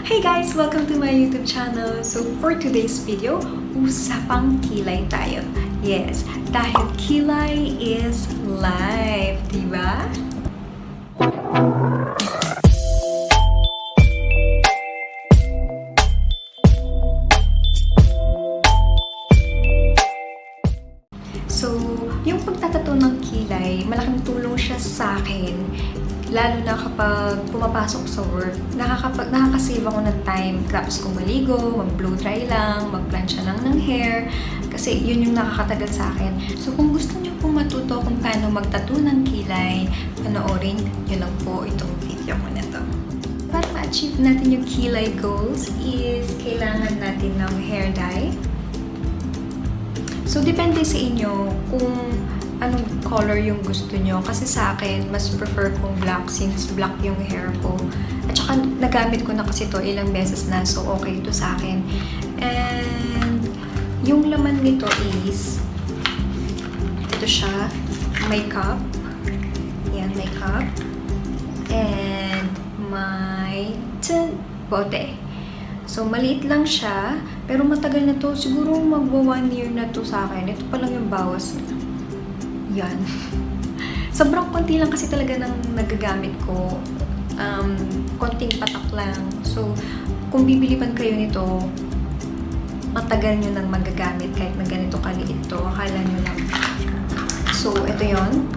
Hey guys! Welcome to my YouTube channel. So for today's video, usapang kilay tayo. Yes, dahil kilay is life, diba? So, yung pagtatato ng kilay, malaking tulong siya sa akin. Lalo na kapag pumapasok sa work, nakakasave ako ng time. Tapos kung maligo, mag-blow dry lang, mag-plancha lang ng hair. Kasi yun yung nakakatagal sa akin. So kung gusto niyo pong matuto kung paano magtattoo ng kilay, panoorin nyo lang po itong video ko na to. Para ma-achieve natin yung kilay goals is kailangan natin ng hair dye. So depende sa inyo kung anong color yung gusto nyo. Kasi sa akin, mas prefer kong black since black yung hair ko. At saka nagamit ko na kasi to ilang beses na. So okay ito sa akin. And yung laman nito is ito siya. May cup. Yan, may cup. And may bote. So maliit lang siya. Pero matagal na to. Siguro magwa 1 year na to sa akin. Ito pa lang yung bawas. Yan. Sobrang konti lang kasi talaga ng nagagamit ko. Konting patak lang. So, kung bibili man kayo nito, matagal nyo nang magagamit kahit na ganito kaliit to. Akala nyo lang. So, ito yon.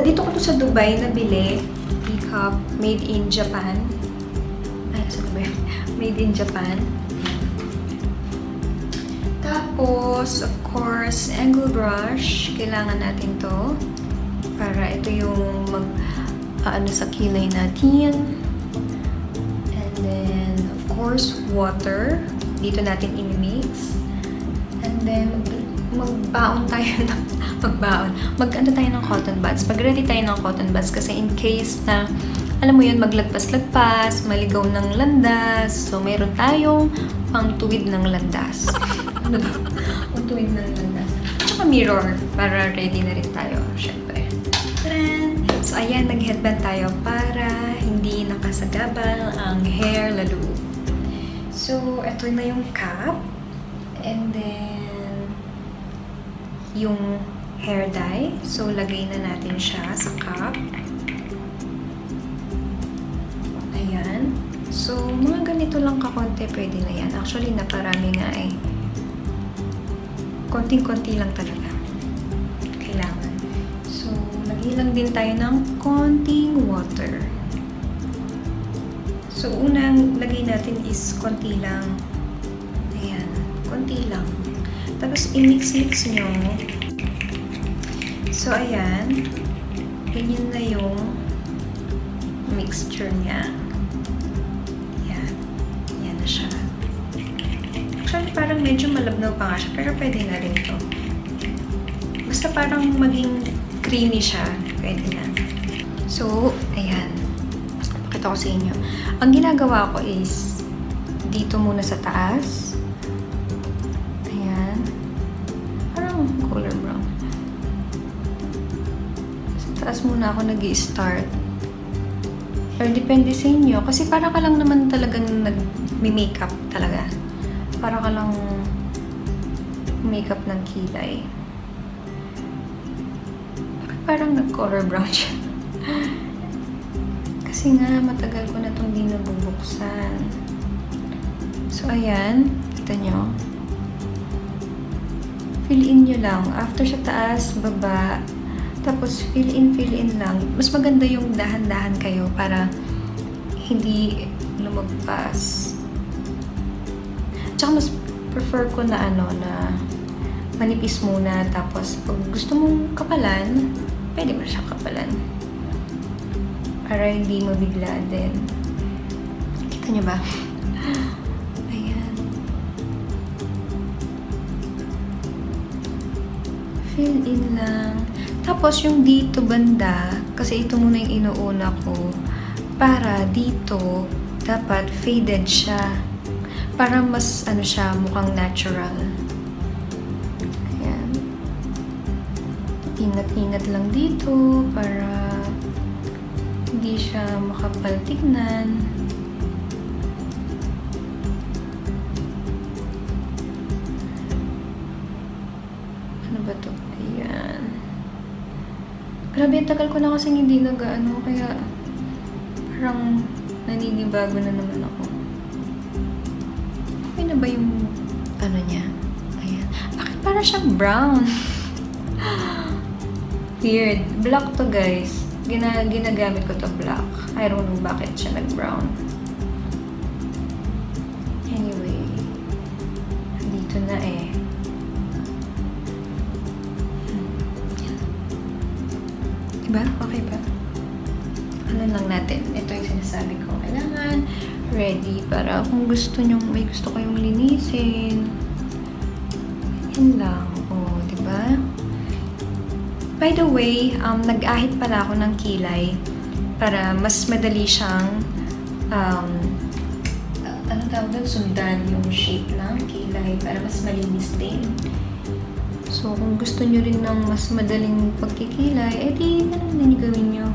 Dito ko to sa Dubai nabili. Teacup made in Japan. Ay, sa Dubai. Made in Japan. Tapos, of course, angle brush. Kailangan natin to. Para ito yung sa kilay natin. And then, of course, water. Dito natin i-mix. And then, magbaon tayo ng tayo ng cotton buds. Mag-ready tayo ng cotton buds kasi in case na alam mo yun, maglagpas-lagpas, maligaw ng landas. So, mayroon tayong pangtuwid ng landas. Ano ba? Pangtuwid ng landas. At saka mirror, para ready na rin tayo, syempre. Taran! So, ayan, nag-headband tayo para hindi nakasagabal ang hair lalo. So, ito na yung cap. And then, yung hair dye. So, lagay na natin siya sa cap. So, mga ganito lang kakonti, pwede na yan. Actually, naparami nga eh. Konting-konti lang talaga. Kailangan. So, lagyan lang din tayo ng konting water. So, unang lagay natin is konti lang. Ayan. Konti lang. Tapos, i-mix-mix nyo. So, ayan. Ganyan na yung mixture niya. Siya. Actually, parang medyo malabnaw pa nga siya, pero pwede na rin ito. Basta parang maging creamy siya, pwede na. So, ayan. Pakita ko sa inyo. Ang ginagawa ko is, dito muna sa taas. Ayan. Parang color brown. Sa taas muna ako nag-i-start. Pero depende sa inyo. Kasi para ka lang naman talagang nag-makeup talaga. Para ka lang makeup ng kilay. Parang nag-color brown siya. Kasi nga, matagal ko na itong di nabubuksan. So, ayan. Kita nyo. Fill in nyo lang. After sa taas, baba. Tapos, fill in lang. Mas maganda yung dahan-dahan kayo para hindi lumagpas. Tsaka mas prefer ko na na manipis muna. Tapos, pag gusto mong kapalan, pwede mo siyang kapalan. Para hindi mabigla din. Kita niyo ba? Ayan. Fill in lang. Tapos, yung dito banda, kasi ito muna yung inuuna ko, para dito, dapat faded siya. Para mas, siya, mukhang natural. Ayan. Ingat-ingat lang dito, para hindi siya makapal tignan. Grabe, tagal ko na kasing hindi nag-ano, kaya parang naninibago na naman ako. Okay na ba yung ano niya? Ayan. Bakit parang siyang brown? Weird. Black to, guys. Ginagamit ko to black. I don't know bakit siya nag-brown. Anyway. Dito na eh. Diba? Okay ba? Ano lang natin? Ito yung sinasabi ko. Kailangan ready para kung gusto nyo, may gusto kayong linisin. Yan lang. O, diba? By the way, nag-ahit pala ako ng kilay para mas madali siyang ano tawag doon? Sundan yung shape ng kilay para mas malinis din. So, kung gusto nyo rin ng mas madaling pagkikilay, edi ganun din yung gawin nyo.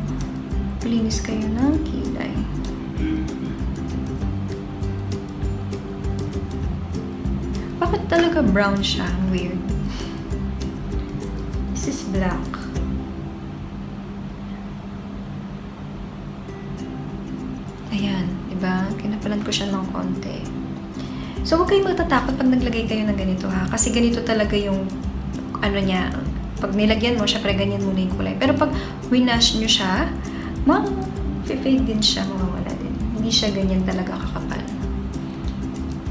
Linis kayo ng kilay. Bakit talaga brown siya? Weird. This is black. Ayan, diba? Kinapalan ko siya ng konti. So, huwag kayong matatakot pag naglagay kayo ng ganito, ha? Kasi ganito talaga yung ano niya, pag nilagyan mo, syempre ganyan muna yung kulay. Pero pag winash nyo siya, fade din siya, mawawala din. Hindi siya ganyan talaga kakapal.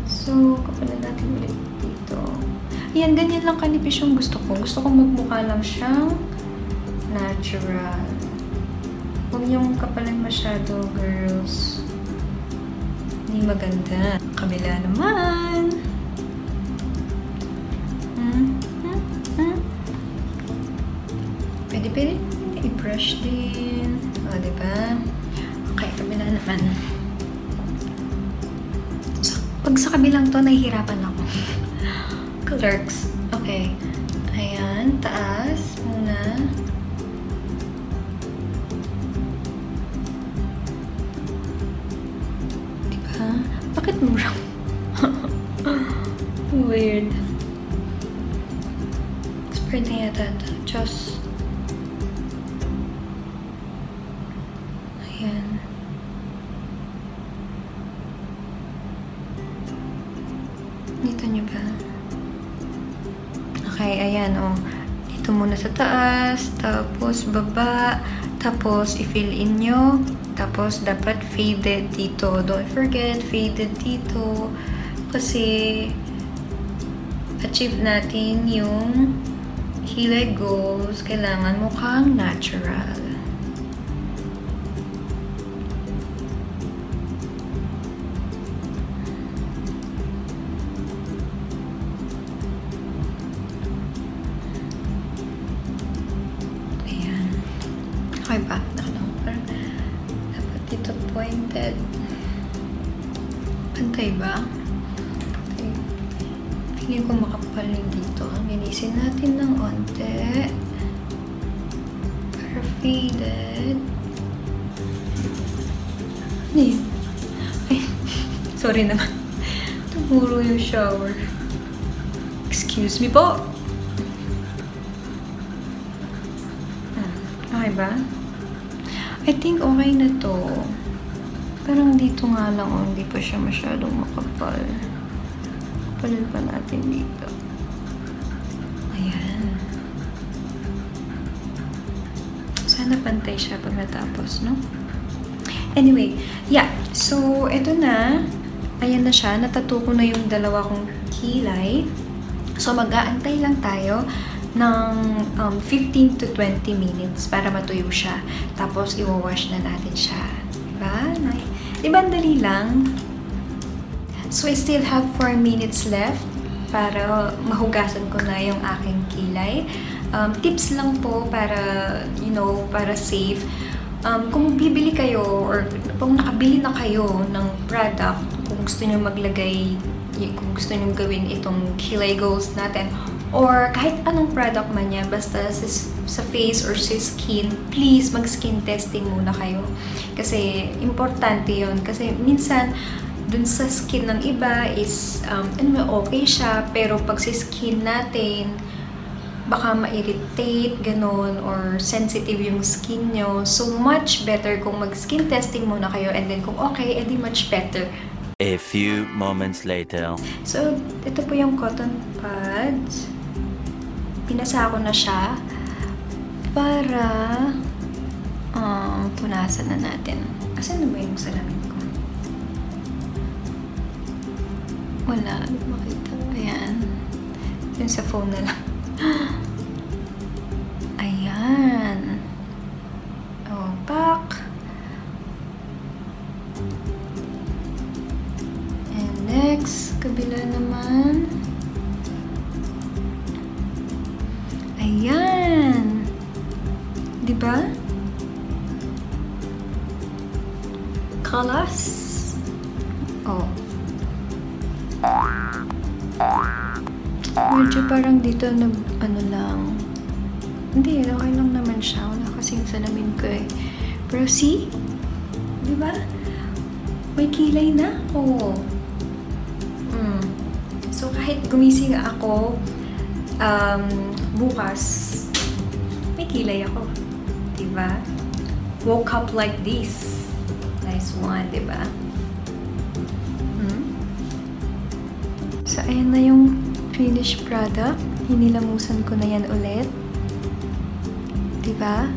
So, kapalan natin ulit dito. Ayan, ganyan lang kanipis yung gusto ko. Gusto ko magmukha lang siyang natural. Huwag niyong kapalan masyado, girls. Hindi maganda. Kabila naman. Pwede i-brush din. O, diba? Okay, kabila naman. So, pag sa kabilang to, nahihirapan ako. Clerks. Okay. Ayan, taas muna. Diba? Bakit brown? Weird. Spread na yata ito. Just ayan. Dito nyo ba? Okay, ayan, oh. Dito muna sa taas, tapos baba, tapos i-fill in nyo, tapos dapat faded dito. Don't forget, faded dito. Kasi achieve natin yung kilay goals. Kailangan mukhang natural. Okay ba? Parang dapat dito pointed. Pantay ba? Okay. Feeling ko makapal yung dito. Linisin natin ng onte. Para faded. Ay, sorry naman. Tumuro yung shower. Excuse me po. Okay ba? I think okay na to. Parang dito nga lang, oh, hindi pa siya masyadong makapal. Kapalin pa natin dito. Ayan. Sana pantay siya pag natapos, no? Anyway, yeah. So, eto na. Ayan na siya. Natattoo ko na yung dalawa kong kilay. So, mag-aantay lang tayo ng 15 to 20 minutes para matuyo siya. Tapos, i-wash na natin siya. Diba? Diba, dali lang? So, I still have 4 minutes left para mahugasan ko na yung aking kilay. Tips lang po para, you know, para safe. Kung bibili kayo or kung nakabili na kayo ng product, kung gusto nyo maglagay, kung gusto nyo gawin itong kilay goals natin, or kahit anong product man niya, basta sa face or sa skin, please mag-skin testing muna kayo. Kasi importante yun. Kasi minsan, dun sa skin ng iba is, okay siya, pero pag sa skin natin, baka ma-irritate, ganon, or sensitive yung skin nyo. So, much better kung mag-skin testing muna kayo and then kung okay, edi much better. A few moments later. So, ito po yung cotton pads. Pinasa ko na siya para punasan na natin. Asan na ba yung salamin ko? Wala. Hindi makita. Ayan. Yung sa phone na lang. Ayan. Oh, back. And next, kabila naman. Ayan. Diba? Kalas. Oh. Medyo parang dito ano lang. Hindi, okay lang naman siya. Wala kasing salamin ko eh. Pero see? Diba? May kilay na ako. So, kahit gumising ako bukas, may kilay ako. Diba? Woke up like this. Nice one, diba? So, ayan na yung finished product. Hinilamusan ko na yan ulit. Diba?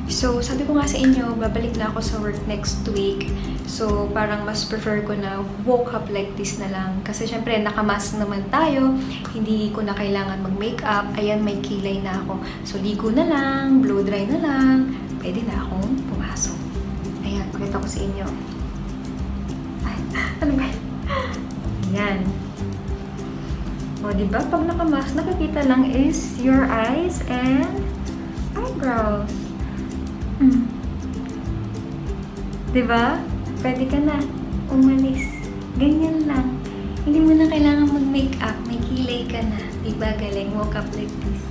So, sabi ko nga sa inyo, babalik na ako sa work next week. So, parang mas prefer ko na woke up like this na lang. Kasi syempre, nakamask naman tayo. Hindi ko na kailangan mag-makeup. Ayan, may kilay na ako. So, ligo na lang, blow dry na lang. Pwede na akong pumasok. Ayan, pakita ko sa inyo. Ay, ano ba? Ayan. O, diba? Pag nakamask, nakikita lang is your eyes and eyebrows. Diba? Pwede ka na umalis. Ganyan lang. Hindi mo na kailangan mag-makeup. May kilay ka na. Diba? Galing. Woke up like this.